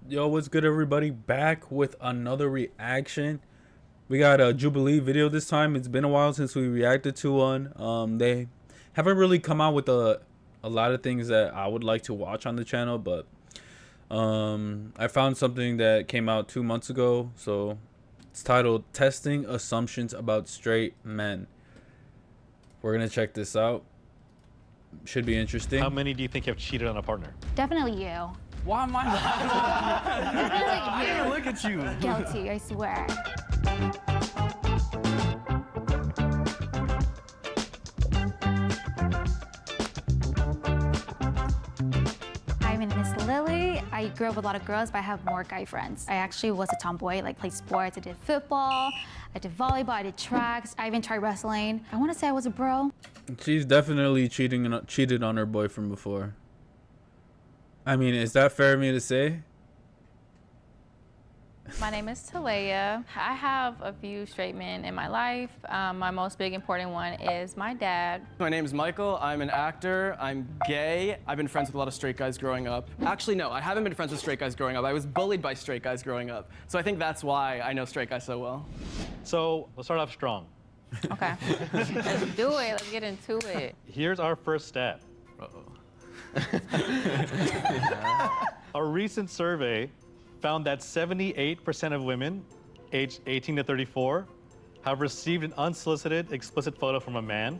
Yo, what's good, everybody? Back with another reaction. We got a Jubilee video this time. It's been a while since we reacted to one. They haven't really come out with a lot of things that I would like to watch on the channel, but I found something that came out 2 months ago. So it's titled "Testing Assumptions About Straight Men." We're gonna check this out. Should be interesting. How many do you think have cheated on a partner? Definitely you. Why am I Definitely you. Look at you. Guilty, I swear. I'm Miss Lily. I grew up with a lot of girls, but I have more guy friends. I actually was a tomboy, like played sports. I did football, I did volleyball, I did tracks. I even tried wrestling. I want to say I was a bro. She's definitely cheated on her boyfriend before. I mean, is that fair of me to say? My name is Talaya. I have a few straight men in my life. My most big important one is my dad. My name is Michael. I'm an actor. I'm gay. I've been friends with a lot of straight guys growing up. Actually, no, I haven't been friends with straight guys growing up. I was bullied by straight guys growing up. So I think that's why I know straight guys so well. So let's start off strong. Okay. Let's do it. Let's get into it. Here's our first stat. A recent survey found that 78% of women aged 18 to 34 have received an unsolicited explicit photo from a man,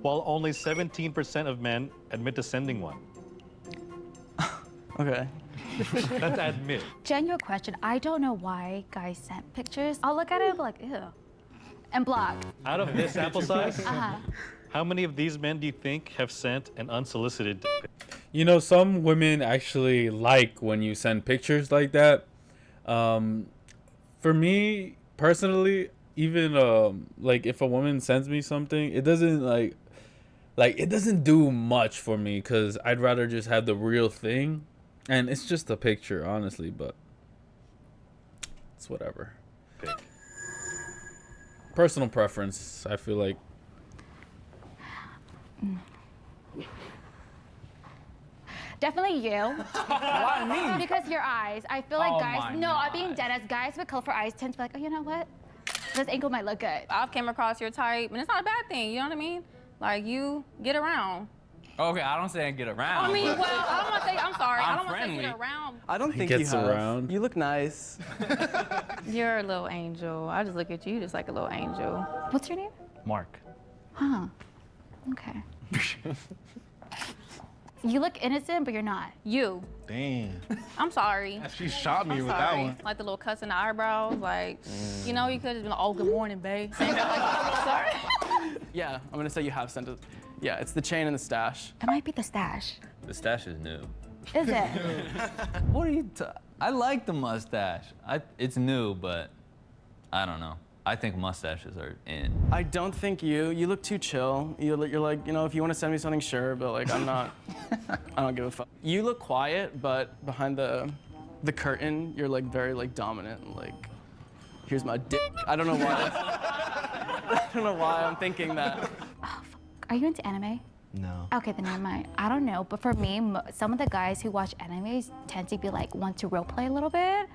while only 17% of men admit to sending one. Okay. That's admit. Genuine question. I don't know why guys sent pictures. I'll look at it and be like, ew. And block. Out of this sample size, Uh-huh. how many of these men do you think have sent an unsolicited dick pic? You know, some women actually like when you send pictures like that. For me personally, even like if a woman sends me something, it doesn't like it doesn't do much for me, because I'd rather just have the real thing, and it's just a picture, honestly. But it's whatever. Pic. Personal preference, I feel like. Definitely you. Why me? Because your eyes. I feel like Oh guys. my No, I'm God. being dead. As guys with colorful eyes tend to be like, oh, you know what? This angle might look good. I've came across your type, and it's not a bad thing. You know what I mean? Like, you get around. Okay, I don't say I get around. I mean, but- well, I don't want to say. I'm sorry. I I'm don't want to say friendly. get around. I don't think gets you have. around. You look nice. You're a little angel. I just look at you just like a little angel. What's your name? Mark. Huh. Okay. You look innocent, but you're not. You. Damn. I'm sorry. She shot me I'm with that sorry. one. Like the little cuss in the eyebrows, like, you know, you could have just been like, oh, good morning, babe. Saying that, like, sorry. Yeah, I'm gonna say you have sent it. Yeah, it's the chain and the stash. It might be the stash. The stash is new. Is it? What are you? I like the mustache. It's new, but I don't know. I think mustaches are in. I don't think you look too chill. You're like, you know, if you want to send me something, sure, but like, I'm not, I don't give a fuck. You look quiet, but behind the curtain, you're like very like dominant and like, here's my dick. I don't know why. I don't know why I'm thinking that. Are you into anime? No. Okay, then never mind. I don't know, but for me, some of the guys who watch animes tend to be like, want to role play a little bit.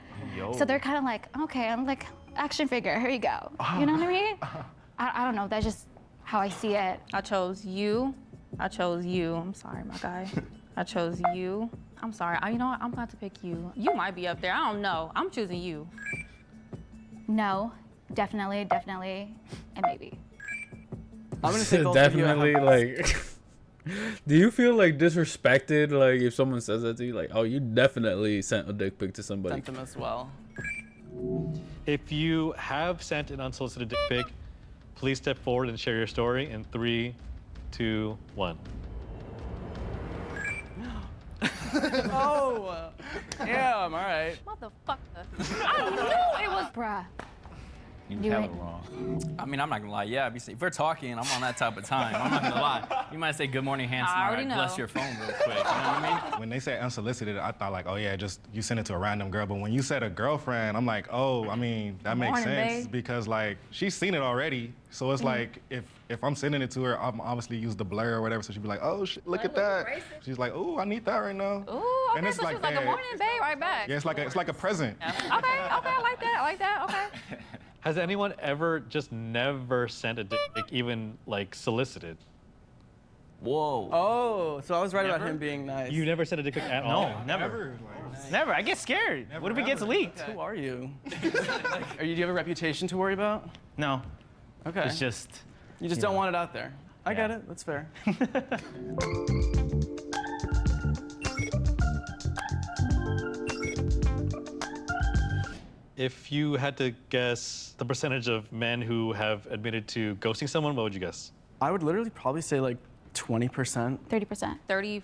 So they're kind of like, okay, I'm like, action figure, here you go. You know what I mean? I don't know, that's just how I see it. I chose you. I chose you. I'm sorry, my guy. I chose you. I'm sorry. You know what? I'm about to pick you. You might be up there. I don't know. I'm choosing you. No, definitely, and maybe. I'm gonna say both of you Definitely, have- like. Do you feel like disrespected, like if someone says that to you, like, oh, you definitely sent a dick pic to somebody? sent them as well. If you have sent an unsolicited dick pic, please step forward and share your story in 3, 2, 1. Oh, damn, all right. Motherfucker. I knew it was. Bruh. You You have ain't- it wrong. I mean, I'm not gonna lie. Yeah, if we're talking, I'm on that type of time. I'm not gonna lie. You might say good morning, handsome. I All already right, bless know. your phone real quick. You know what I mean? When they said unsolicited, I thought like, oh yeah, just you send it to a random girl. But when you said a girlfriend, I'm like, oh, I mean, that makes Morning, sense babe. because like she's seen it already. So it's like if I'm sending it to her, I'm obviously use the blur or whatever. So she'd be like, oh, look at that. She's like, oh, I need that right now. Ooh, And it's so like she's like, that. good morning, babe, right back. Yeah, it's like a present. Okay, I like that. I like that. Okay. Has anyone ever just never sent a dick, even like solicited? Whoa. Oh, so I was right about Never? him being nice. You never sent a dick pic at all? No, never. Never. I get scared. What if it gets leaked? Who are you? Do you have a reputation to worry about? No. Okay. It's just. You just don't want it out there. I get it. That's fair. If you had to guess the percentage of men who have admitted to ghosting someone, what would you guess? I would literally probably say like 20%. 30%.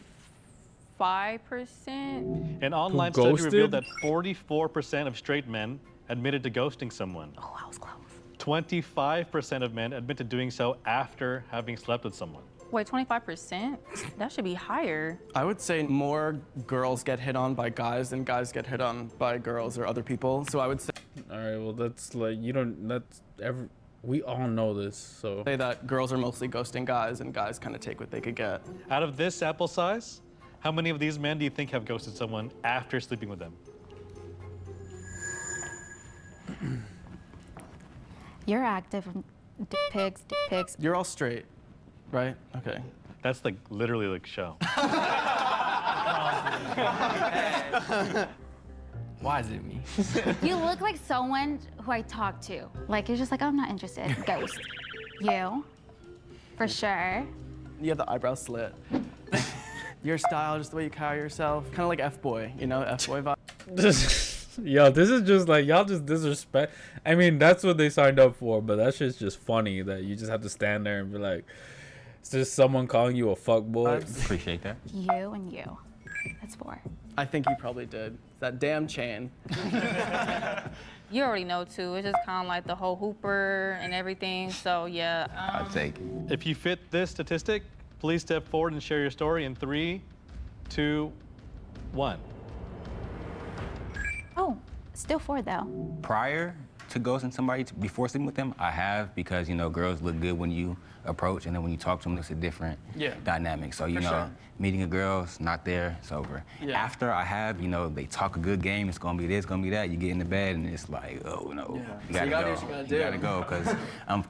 35%. An online study revealed ghosted? that 44% of straight men admitted to ghosting someone. Oh, I was close. 25% of men admit to doing so after having slept with someone. Wait, 25%? That should be higher. I would say more girls get hit on by guys than guys get hit on by girls or other people. So I would All right, well that's like you don't. That's every. We all know this, so. say that girls are mostly ghosting guys and guys kind of take what they could get. Out of this sample size, how many of these men do you think have ghosted someone after sleeping with them? You're active. Dick pics. You're all straight, right? Okay. That's like literally like show. Why is it me? You look like someone who I talk to. Like, you're just like, I'm not interested. Ghost. You. For sure. You have the eyebrow slit. Your style, just the way you carry yourself. Kind of like F-boy, you know, F-boy vibe. Yo, this is just like y'all just disrespect. I mean, that's what they signed up for, but that shit's just funny that you just have to stand there and be like, it's just someone calling you a fuckboy. Appreciate that. You and you. That's 4. I think you probably did. That damn chain. You already know too. It's just kind of like the whole hooper and everything. So yeah. I'll take it. If you fit this statistic, please step forward and share your story in 3, 2, 1. Oh, still 4 though. Prior to ghosting somebody, before sleeping with them, I have, because, you know, girls look good when you approach, and then when you talk to them, it's a different dynamic. So, you know, sure. meeting a girl, it's not there, it's over. Yeah. After I have, you know, they talk a good game, it's gonna be this, gonna be that. You get in the bed, and it's like, oh, no, you So gotta you gotta do go. what you gotta You do. gotta go, because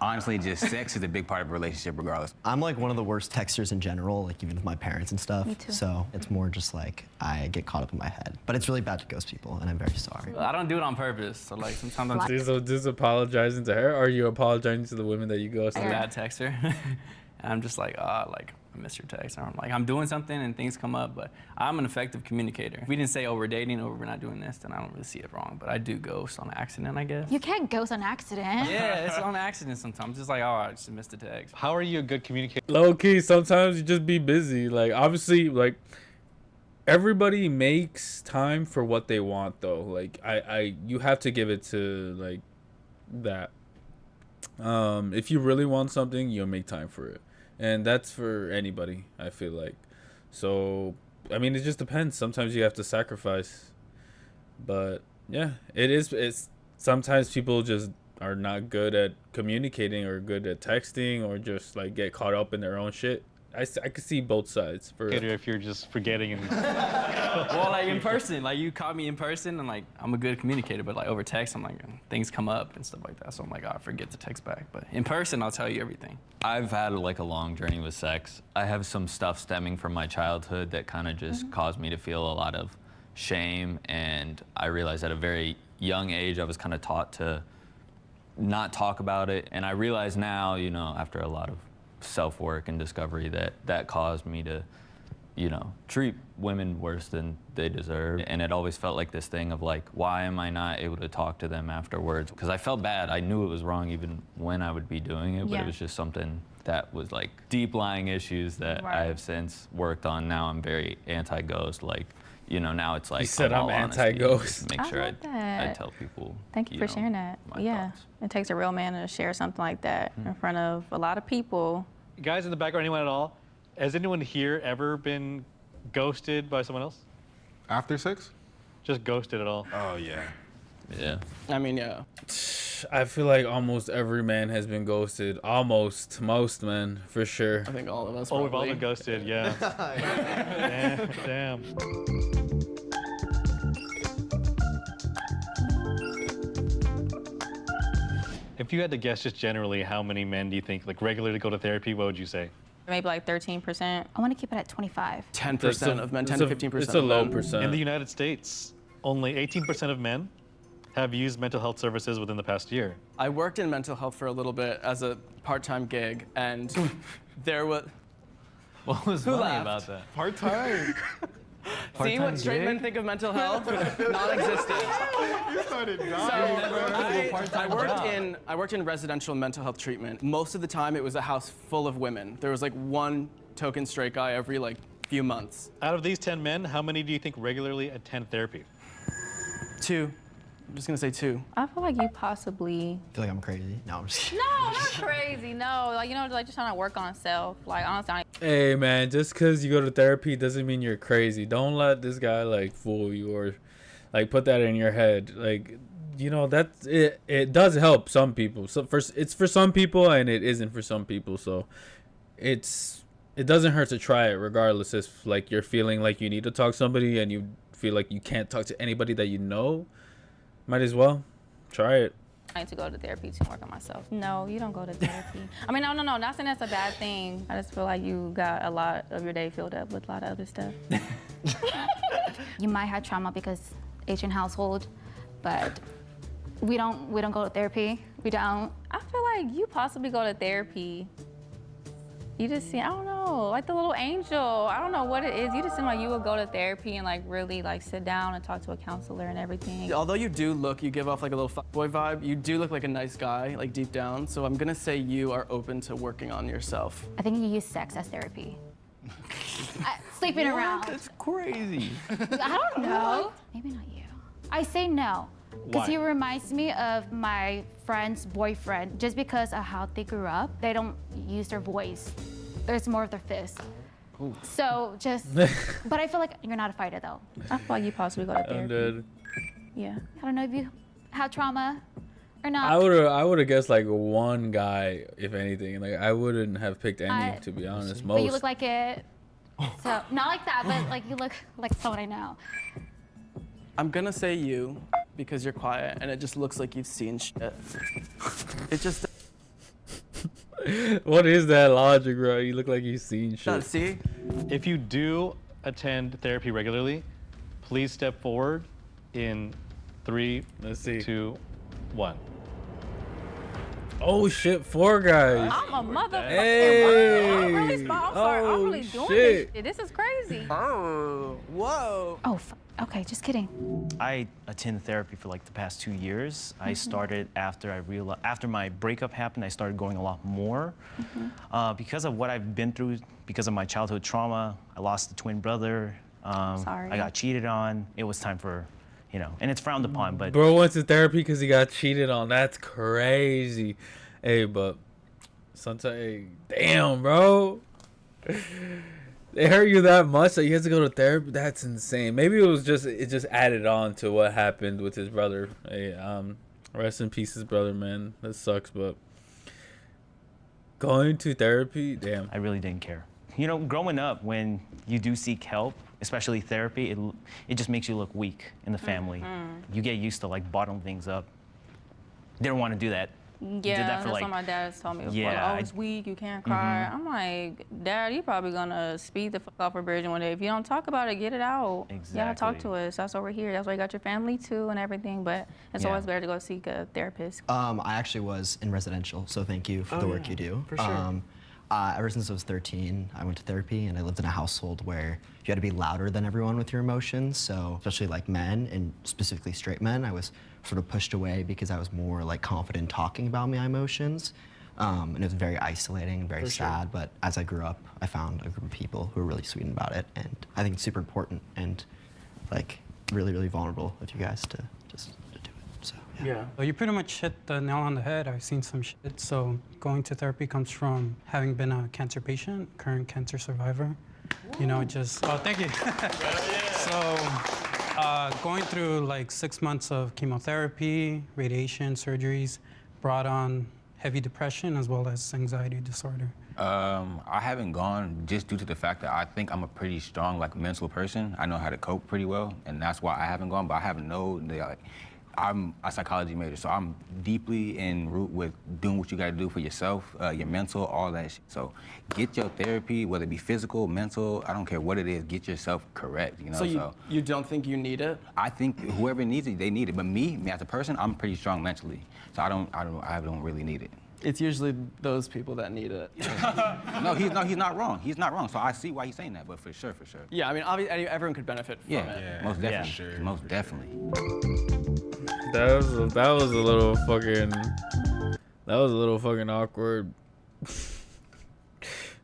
honestly, just sex is a big part of a relationship regardless. I'm like one of the worst texters in general, like even with my parents and stuff. Me too. So it's more just like I get caught up in my head. But it's really bad to ghost people, and I'm very sorry. I don't do it on purpose. So like sometimes I'm Just apologizing to her, or are you apologizing to the women that you a ghosted? bad texter. And I'm just like, like I missed your text. Or I'm like, I'm doing something and things come up, but I'm an effective communicator. If we didn't say, oh, we're dating or we're not doing this, then I don't really see it wrong. But I do ghost on accident, I guess. You can't ghost on accident. Yeah, it's on accident sometimes. Just like, oh, I just missed a text. How are you a good communicator? Low key, sometimes you just be busy. Like obviously, like everybody makes time for what they want, though. Like you have to give it to like that. If you really want something, you'll make time for it, and that's for anybody, I feel like. So I mean, it just depends. Sometimes you have to sacrifice, but yeah, it's sometimes people just are not good at communicating or good at texting, or just like get caught up in their own shit. I could see both sides. For If you're just forgetting and Well, like in person, like you caught me in person, and like I'm a good communicator, but like over text, I'm like things come up and stuff like that. So I'm like, oh, I forget to text back. But in person, I'll tell you everything. I've had like a long journey with sex. I have some stuff stemming from my childhood that kind of just caused me to feel a lot of shame, and I realized at a very young age I was kind of taught to not talk about it, and I realize now, you know, after a lot of self-work and discovery, that caused me to, you know, treat women worse than they deserve. And it always felt like this thing of like, why am I not able to talk to them afterwards? Because I felt bad. I knew it was wrong even when I would be doing it, but Yeah. it was just something that was like deep lying issues that I have since worked on. Now I'm very anti-ghost. Like, you know, now it's like, He said all I'm honesty, anti-ghost. Make I sure love I that. tell people. Thank you for know, sharing that. my Yeah, thoughts. it takes a real man to share something like that in front of a lot of people. guys in the back or anyone at all, has anyone here ever been ghosted by someone else? After sex? Just ghosted at all? Oh, yeah. Yeah. I mean, yeah. I feel like almost every man has been ghosted. Almost, most men, for sure. I think all of us Oh, we've all probably. been ghosted, yeah. Damn. If you had to guess just generally, how many men do you think like regularly go to therapy? What would you say? Maybe like 13%. I want to keep it at 25. 10% of men, 10 to 15%. It's a low of men. percent. In the United States, only 18% of men have used mental health services within the past year. I worked in mental health for a little bit as a part-time gig, and there was. What was Who funny laughed? about that? Part-time. See what straight men think of mental health? Non-existent. You started So dying, I worked in residential mental health treatment. Most of the time, it was a house full of women. There was like one token straight guy every like few months. Out of these 10 men, how many do you think regularly attend therapy? 2. I'm just gonna say 2. I feel like you possibly. I feel like I'm crazy. No, I'm just kidding. No, not crazy. No, like you know, like just trying to work on self. Like honestly, Hey man, just because you go to therapy doesn't mean you're crazy. Don't let this guy like fool you or like put that in your head. Like, you know, that's it. It does help some people. So it's for some people and it isn't for some people. So it doesn't hurt to try it, regardless if like you're feeling like you need to talk to somebody and you feel like you can't talk to anybody that you know. Might as well try it. I need to go to therapy to work on myself. No, you don't go to therapy. I mean, no. Not saying that's a bad thing. I just feel like you got a lot of your day filled up with a lot of other stuff. You might have trauma because Asian household, but we don't go to therapy. We don't. I feel like you possibly go to therapy. You just seem, I don't know, like the little angel. I don't know what it is. You just seem like you would go to therapy and like really like sit down and talk to a counselor and everything. Although you give off like a little fuckboy vibe, you do look like a nice guy, like deep down. So I'm gonna say you are open to working on yourself. I think you use sex as therapy. Sleeping around. That's crazy. I don't know. Maybe not you. I say no. Because Why? he reminds me of my friend's boyfriend. Just because of how they grew up, they don't use their voice. There's more of their fist. Ooh. So just, but I feel like you're not a fighter though. I feel like you possibly go to therapy. I'm dead. Yeah. I don't know if you have trauma or not. I would have guessed like one guy, if anything. Like I wouldn't have picked any, to be honest. But you Most. look like it. So not like that, but like you look like someone I know. I'm gonna say you because you're quiet and it just looks like you've seen shit. It just. What is that logic, bro? You look like you've seen shit. See? If you do attend therapy regularly, please step forward in 3, Let's see. 2, 1. Oh shit, 4 guys. I'm a motherfucker. Hey. I'm really smart. I'm sorry. I'm really doing this shit. This is crazy. Oh, whoa. Oh, okay, just kidding. I attend therapy for like the past 2 years. I started after my breakup happened, I started going a lot more. Because of what I've been through, because of my childhood trauma, I lost a twin brother. Sorry. I got cheated on. It was time for, and it's frowned upon, but. Bro went to therapy because he got cheated on. That's crazy. Hey, but sometimes, hey, damn, bro. They hurt you that much that you had to go to therapy? That's insane. Maybe it just added on to what happened with his brother. Hey, rest in peace, his brother, man. That sucks, but going to therapy, damn. I really didn't care. Growing up, when you do seek help, especially therapy, it just makes you look weak in the family. You get used to like bottling things up. Didn't want to do that. Yeah, that's what my dad has told me before. Yeah, Oh, it's weak, you can't cry. I'm like, Dad, you're probably gonna speed the fuck off a bridge one day. If you don't talk about it, get it out. Exactly. You gotta talk to us. That's why we're here. That's why you got your family too and everything. But it's always better to go seek a therapist. I actually was in residential, so thank you for the work you do. For sure. Ever since I was 13, I went to therapy, and I lived in a household where you had to be louder than everyone with your emotions. So especially like men, and specifically straight men, I was sort of pushed away because I was more like confident talking about my emotions. And it was very isolating and very sad. But as I grew up, I found a group of people who were really sweet about it. And I think it's super important and like really, really vulnerable of you guys to just do it. So Yeah. Well, you pretty much hit the nail on the head. I've seen some shit. So going to therapy comes from having been a cancer patient, current cancer survivor. Oh, thank you. So going through like 6 months of chemotherapy, radiation, surgeries, brought on heavy depression as well as anxiety disorder. I haven't gone just due to the fact that I think I'm a pretty strong mental person. I know how to cope pretty well, and that's why I haven't gone. But I have no I'm a psychology major, so I'm deeply in root with doing what you got to do for yourself, your mental, all that shit. So get your therapy, whether it be physical, mental, I don't care what it is, get yourself correct, you know? So you don't think you need it? I think whoever needs it, they need it. But me as a person, I'm pretty strong mentally. So I don't really need it. It's usually those people that need it. No, he's not wrong. He's not wrong. So I see why he's saying that, but for sure. Yeah, I mean, obviously, everyone could benefit from it. Yeah, most definitely. Sure. Most definitely. That was a little fucking awkward.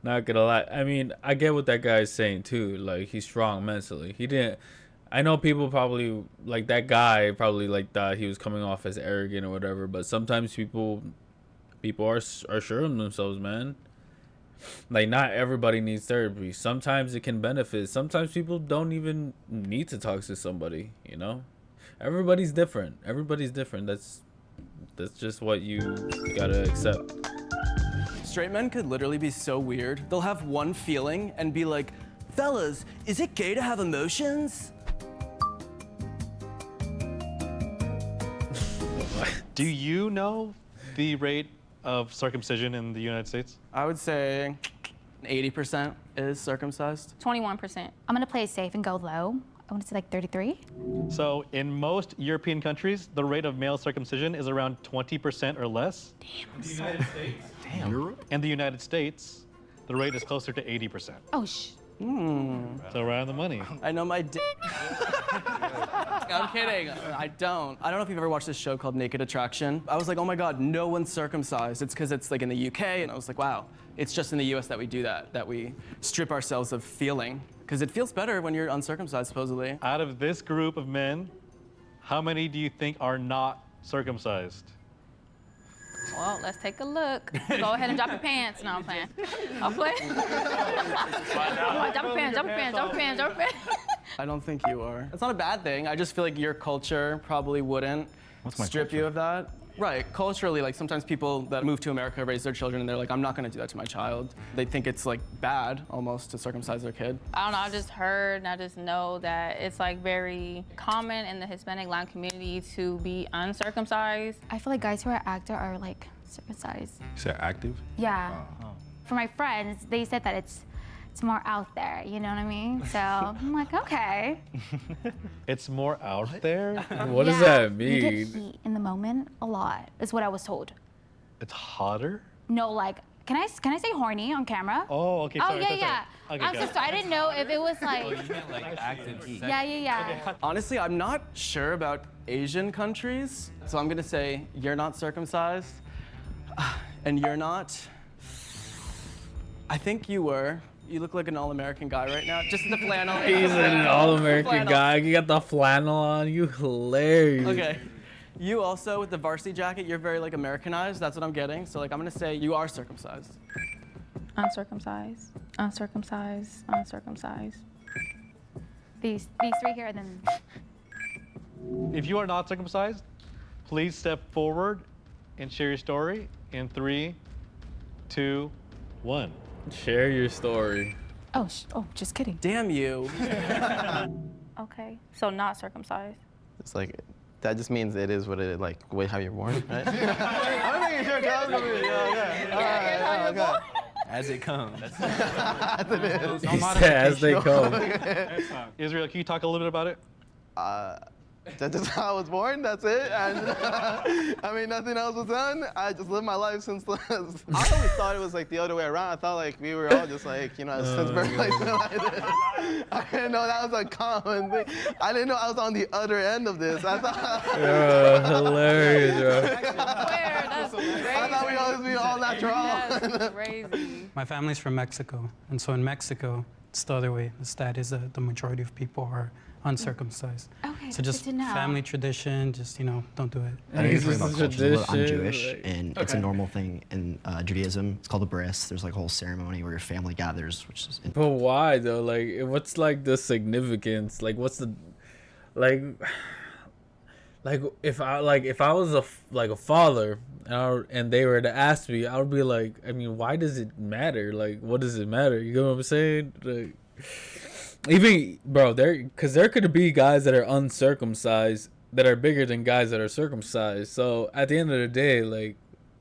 Not gonna lie. I mean, I get what that guy's saying too. Like, he's strong mentally. I know people probably, like, that guy probably like thought he was coming off as arrogant or whatever, but sometimes people are sure of themselves, man. Like, not everybody needs therapy. Sometimes it can benefit. Sometimes people don't even need to talk to somebody, you know? Everybody's different. That's just what you gotta accept. Straight men could literally be so weird. They'll have one feeling and be like, fellas, is it gay to have emotions? Do you know the rate of circumcision in the United States? I would say 80% is circumcised. 21%. I'm gonna play it safe and go low. I want to say like 33. So in most European countries, the rate of male circumcision is around 20% or less. Damn. In the United States? Damn. Europe? In the United States, the rate is closer to 80%. Oh, So right on the money. I know my I'm kidding. I don't know if you've ever watched this show called Naked Attraction. I was like, oh my God, no one's circumcised. It's because it's like in the UK, and I was like, wow, it's just in the US that we do that we strip ourselves of feeling. Because it feels better when you're uncircumcised, supposedly. Out of this group of men, how many do you think are not circumcised? Well, let's take a look. Go ahead and drop your pants. No, I'm playing. I'm playing. Drop your pants. I don't think you are. It's not a bad thing. I just feel like your culture probably wouldn't strip you of that. Right, culturally, like sometimes people that move to America raise their children and they're like, I'm not gonna do that to my child. They think it's like bad almost to circumcise their kid. I don't know, I just heard and I just know that it's like very common in the Hispanic Latino community to be uncircumcised. I feel like guys who are active are like circumcised. You said active? Yeah. For my friends, they said that it's more out there, you know what I mean? So I'm like, okay. It's more out there? What does that You get mean? heat in the moment a lot, is what I was told. It's hotter? No, like, can I say horny on camera? Oh, okay, sorry. Yeah. Okay, I'm so sorry. I didn't know if it was like. Oh, you meant like active heat. Yeah. Honestly, I'm not sure about Asian countries, so I'm gonna say you're not circumcised, and you're not. I think you were. You look like an all-American guy right now. Just the flannel. He's an all-American guy. You got the flannel on. You hilarious. Okay. You also, with the varsity jacket, you're very like Americanized. That's what I'm getting. So like, I'm gonna say you are circumcised. Uncircumcised. These three here, and then. If you are not circumcised, please step forward and share your story in 3, 2, 1. Share your story. Oh, just kidding. Damn you. Okay, so not circumcised. It's like, that just means it is what it is, like, how you're born, right? I'm making sure, As it comes. As it is. As they come. Israel, can you talk a little bit about it? That's just how I was born, that's it. And I mean, nothing else was done. I just lived my life since I always thought it was like the other way around. I thought like we were all just like, you know, since birth like this. I didn't know that was a common thing. I didn't know I was on the other end of this. I thought. Hilarious, bro. That's crazy. I thought we always be all natural. That's crazy. My family's from Mexico, and so in Mexico, it's the other way. The stat is that the majority of people are uncircumcised. Okay, so just good to know. family tradition, just, you know, don't do it. I think it's It's about a culture. I'm tradition, Jewish, like- and it's a normal thing in Judaism. It's called a bris. There's like a whole ceremony where your family gathers, which is. But why though? Like, what's like the significance? Like, what's the, like if I was a father and they were to ask me, I would be like, I mean, why does it matter? Like, what does it matter? You know what I'm saying? Like, even bro, there could be guys that are uncircumcised that are bigger than guys that are circumcised. So at the end of the day, like,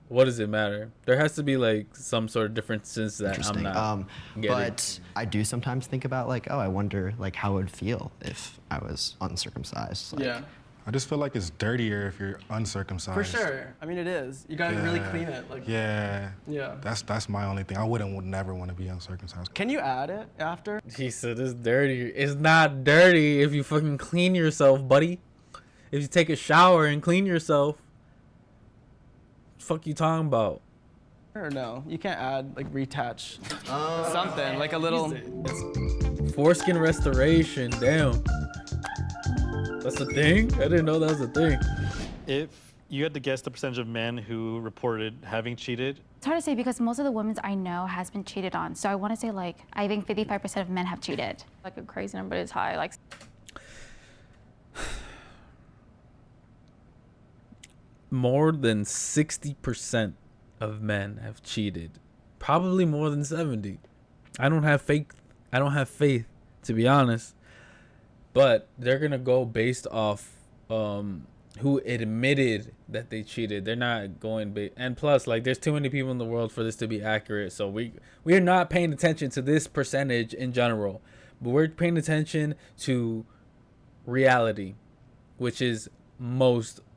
what does it matter? There has to be like some sort of differences that I'm Interesting. not getting. But I do sometimes think about like, oh, I wonder like how it would feel if I was uncircumcised. Like, Yeah. I just feel like it's dirtier if you're uncircumcised. For sure. I mean, it is. You gotta really Yeah. clean it. Like. Yeah. Yeah. That's my only thing. I would never want to be uncircumcised. Can you add it after? He said it's dirty. It's not dirty if you fucking clean yourself, buddy. If you take a shower and clean yourself. Fuck you talking about? Or no? You can't add like retouch something like a little. Foreskin restoration. Damn. That's a thing? I didn't know that was a thing. If you had to guess the percentage of men who reported having cheated, It's hard to say because most of the women I know has been cheated on. So I want to say like I think 55% of men have cheated. Like a crazy number, but it's high. Like More than 60% of men have cheated. Probably more than 70. I don't have faith, to be honest. But they're going to go based off who admitted that they cheated. They're not going and plus, like, there's too many people in the world for this to be accurate. So we are not paying attention to this percentage in general. But we're paying attention to reality, which is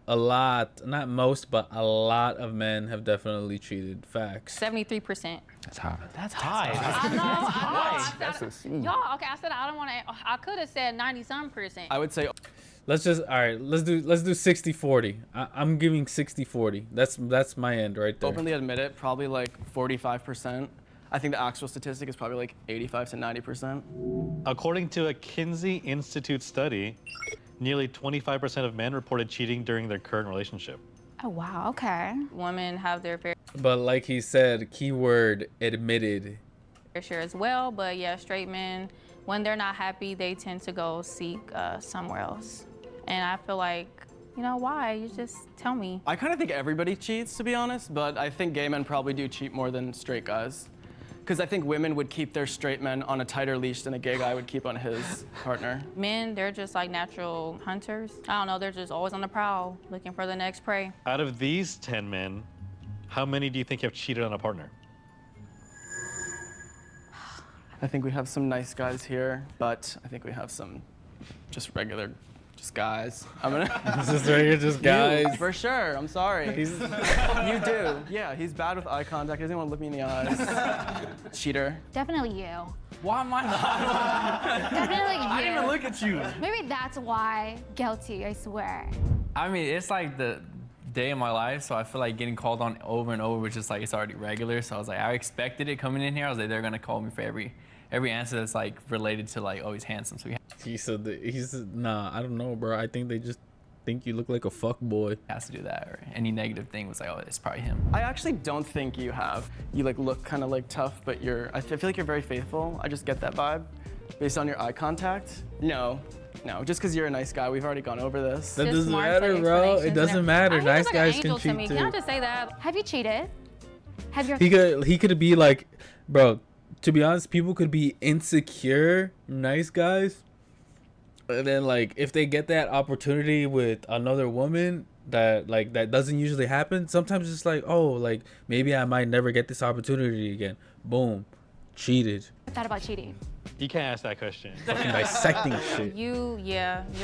a lot of men have definitely cheated. Facts. 73%. That's high. That's high. Y'all, okay, I said I don't want to. I could have said 90-some%. I would say. Let's do 60-40. I'm giving 60-40. That's my end right there. Openly admit it, probably like 45%. I think the actual statistic is probably like 85 to 90%. according to a Kinsey Institute study, nearly 25% of men reported cheating during their current relationship. Oh wow, okay. Women have their fair But like he said, keyword admitted. share as well, but yeah, straight men, when they're not happy, they tend to go seek somewhere else. And I feel like, you know, why? You just tell me. I kind of think everybody cheats, to be honest, but I think gay men probably do cheat more than straight guys. Because I think women would keep their straight men on a tighter leash than a gay guy would keep on his partner. Men, they're just like natural hunters. I don't know, they're just always on the prowl, looking for the next prey. Out of these 10 men, how many do you think have cheated on a partner? I think we have some nice guys here, but I think we have some just regular, just guys. I'm gonna. This is regular, just guys. You, for sure. I'm sorry. You do. Yeah, he's bad with eye contact. He doesn't want to look me in the eyes. Cheater. Definitely you. Why am I not? Definitely you. I didn't even look at you. Maybe that's why guilty, I swear. I mean, it's like the day of my life, so I feel like getting called on over and over, which is like it's already regular. So I was like, I expected it coming in here. I was like, they're gonna call me for every answer that's like related to like, oh, he's handsome. So He said that nah, I don't know, bro. I think they just think you look like a fuck boy. has to do that, or any negative thing was like, oh, it's probably him. I actually don't think you have. You like look kind of like tough, but I feel like you're very faithful. I just get that vibe based on your eye contact. No, just because you're a nice guy. We've already gone over this. That Just doesn't smart matter, bro. explanations It and doesn't everything. matter. He's Nice like guys an can angel to cheat me. too. Can I just say that? Have you cheated? Have your He could be like, bro, to be honest, people could be insecure, nice guys. And then like if they get that opportunity with another woman that doesn't usually happen, sometimes it's like, oh, like maybe I might never get this opportunity again. Boom. Cheated. thought about cheating? You can't ask that question. Fucking dissecting shit. You're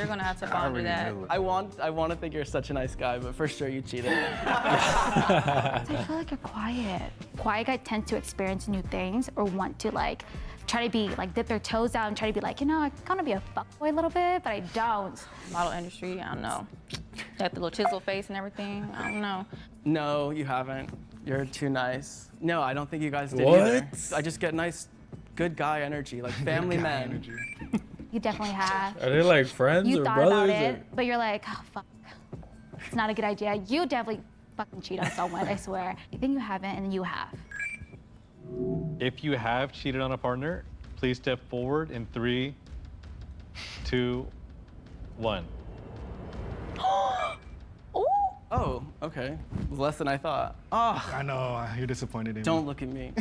gonna have to ponder that. I want to think you're such a nice guy, but for sure you cheated. I feel like you're quiet. Quiet guys tend to experience new things or want to like try to be like dip their toes out and try to be like, you know, I kind of be a fuckboy a little bit, but I don't. Model industry, I don't know. Got the little chisel face and everything. I don't know. No, you haven't. You're too nice. No, I don't think you guys did What? either. I just get nice, good guy energy, like family men. You definitely have. Are they like friends You or thought brothers? about it, but you're like, oh fuck. It's not a good idea. You definitely fucking cheat on someone, I swear. You think you haven't, and you have. If you have cheated on a partner, please step forward in 3, 2, 1. Oh, okay. Less than I thought. Oh, I know, you're disappointed in me. don't look at me.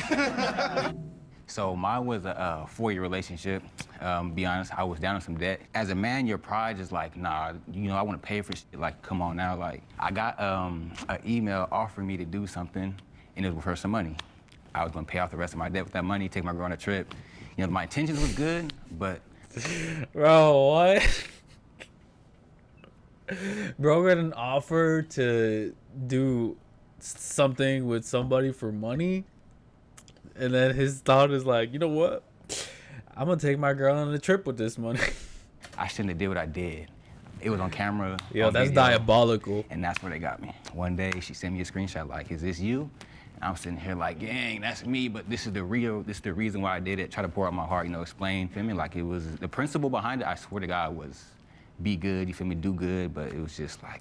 So mine was a 4-year relationship. Be honest, I was down in some debt. As a man, your pride is like, nah, you know, I want to pay for shit. Like, come on now. Like, I got an email offering me to do something, and it was for some money. I was gonna pay off the rest of my debt with that money, take my girl on a trip. You know, my intentions was good, but. Bro, what? Bro got an offer to do something with somebody for money, and then his thought is like, you know what? I'm gonna take my girl on a trip with this money. I shouldn't have did what I did. It was on camera. Yo, on that's video, diabolical. And that's where they got me. One day, she sent me a screenshot like, is this you? And I'm sitting here like, gang, that's me, but this is the reason why I did it. Try to pour out my heart, you know, explain, feel me? Like, it was, the principle behind it, I swear to God, was be good, you feel me, do good, but it was just like,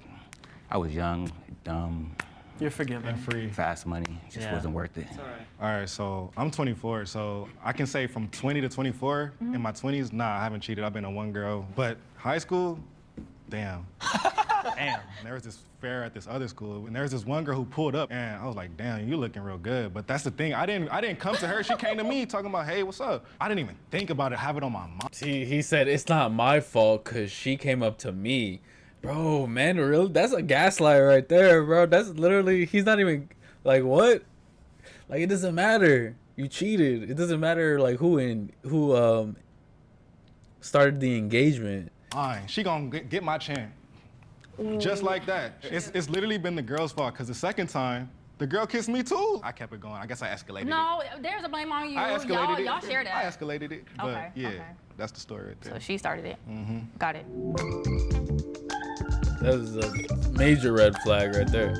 I was young, dumb. You're forgiven. And free. Fast money, just wasn't worth it. It's all right. All right, so I'm 24, so I can say from 20 to 24, in my 20s, nah, I haven't cheated. I've been on one girl. But high school, damn. Damn. There was this fair at this other school, and there was this one girl who pulled up, and I was like, damn, you looking real good. But that's the thing, I didn't come to her. She came to me talking about, hey, what's up? I didn't even think about it, have it on my mind. He said it's not my fault because she came up to me. Bro, man, really? That's a gaslight right there, bro. That's literally, he's not even, like, what? Like, it doesn't matter. You cheated. It doesn't matter, like, who started the engagement. Fine, she gonna get my chance. Just like that. It's literally been the girl's fault, because the second time, the girl kissed me too. I kept it going. I guess I escalated No, there's a blame on you. I escalated it. Y'all shared that. I escalated it, but Okay, yeah, okay. that's the story right there. So she started it. Mm-hmm. Got it. That was a major red flag right there.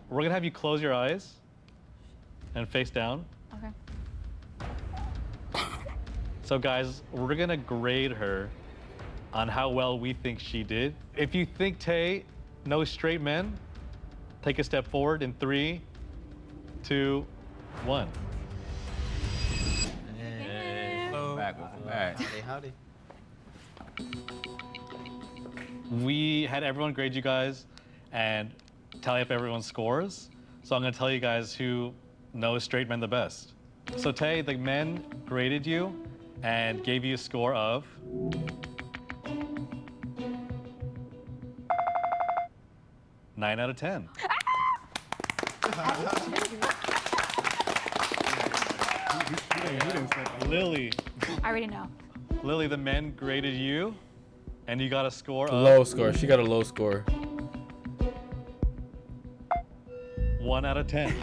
We're gonna have you close your eyes and face down. Okay. So guys, we're gonna grade her on how well we think she did. If you think Tay knows straight men, take a step forward in 3, 2, 1. Howdy. We had everyone grade you guys and tally up everyone's scores. So I'm gonna tell you guys who knows straight men the best. So Tay, the men graded you and gave you a score of 9 out of 10. Lily. I already know. Lily, the men graded you and you got a score of Low score. She got a low score. 1 out of 10.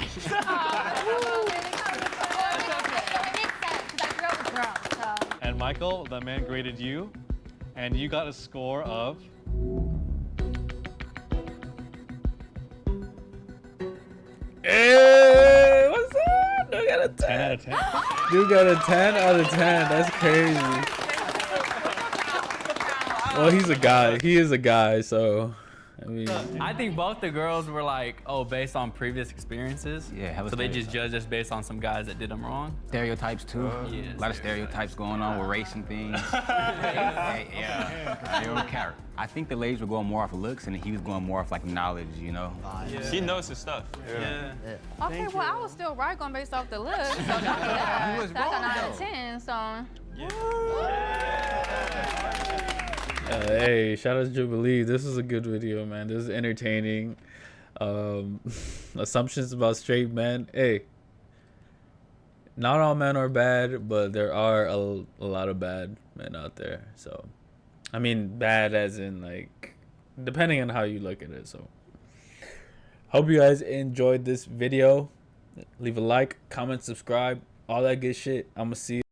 And Michael, the man graded you, and you got a score of Hey, what's up? Dude got a 10. 10 out of 10. Dude got a 10 out of 10. That's crazy. Well, he's a guy. He is a guy, so I mean. I think both the girls were like, oh, based on previous experiences. Yeah, hella so they just stereotypes. judged us based on some guys that did them wrong. Stereotypes too. Yeah, A lot of stereotypes going on with racing things. Yeah. Zero character. I think the ladies were going more off of looks, and he was going more off like knowledge, you know. She knows his stuff. Yeah. Okay, well, I was still right going based off the looks. So don't do that. You was That's a wrong, 9 out of though. 10, so. Hey, shout out to Jubilee. This was a good video, man. This is entertaining. Assumptions about straight men. Hey, not all men are bad, but there are a lot of bad men out there. So, I mean, bad as in like, depending on how you look at it. So, hope you guys enjoyed this video. Leave a like, comment, subscribe, all that good shit. I'm gonna see you.